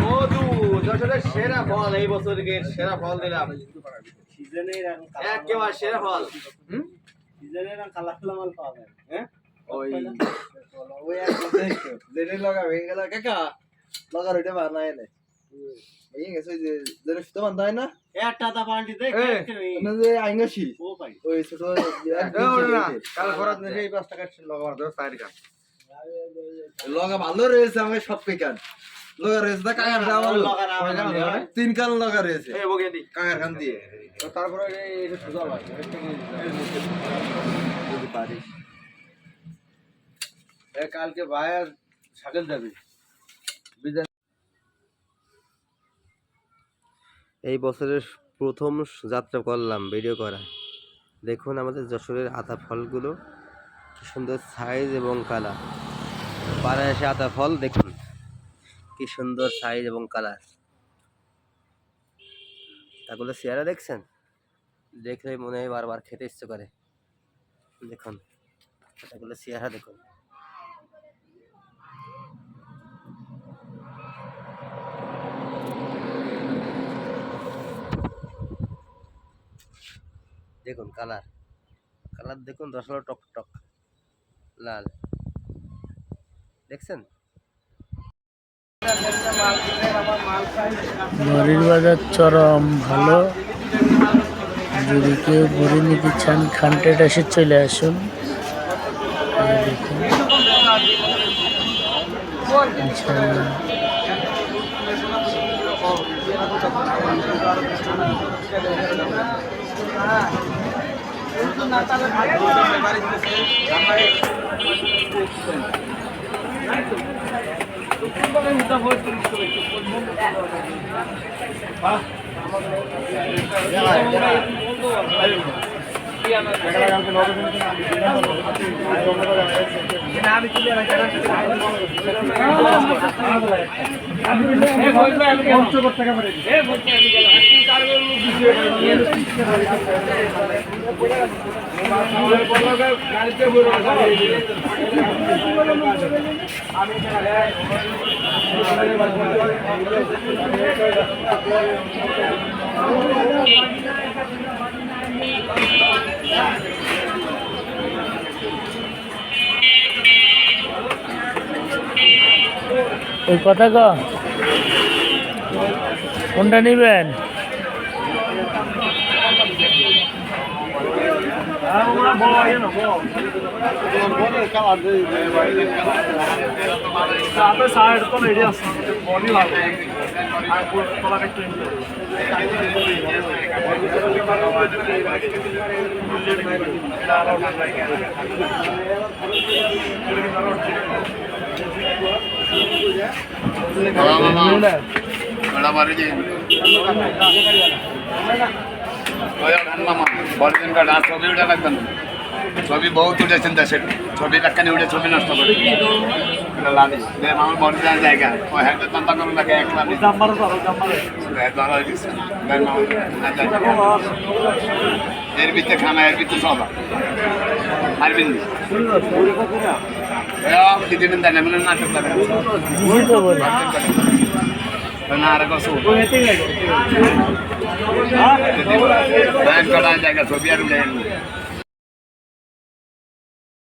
মধু যশোরের সেরা ফল, এই বছরের সেরা ফল দিলাম। একেবারে সেরা ফল। ওই এক যেটা লগা ভেঙে গেল কাকা লগার ওইটা বানায় না ভেঙে গেছে ওই যে সুতো বান্ধা হয় না যে আইঙ্গাসি ওই ছোট লগা ভালো রয়েছে আমাকে সব পেকান লগা রয়েছে না কাকার তিন কান লগা রয়েছে কাকার খান দিয়ে তারপরে যদি পারিস কালকে ভাইয়ার সাকেল যাবি। এই বছরের প্রথম যাত্রা করলাম ভিডিও করা। দেখুন আমাদের যশোরের আতা ফলগুলো কি সুন্দর সাইজ এবং কালার। পাড়ায় এসে আতা ফল দেখুন কি সুন্দর সাইজ এবং কালার। তাগুলো চেহারা দেখছেন, দেখলে মনে হয় বারবার খেতে ইচ্ছে করে। দেখুন এগুলো চেহারা দেখুন। দেখুন কালার কালার দেখুন, রসলা টক টক লাল দেখছেন। বড়ির বাজার চরম ভালো। যদি কেউ বড়ি নিতে চান খানটেট এসে চলে আসুন। দেখুন ইনশাআল্লাহ ওই কথা ক কোনটা নিবেন? ছবি বহুত উঠেছেন দেশের ছবি লাখানি উঠে ছবি নষ্ট করে আমার বড় জায়গা ওই হাতে তন্তা করে লাগে একলা এর ভিতরে খানা এর ভিতরে সবা মারবেন দিদিবেন তাই না নাটক লাগে না আর জায়গা ছবি আর উঠে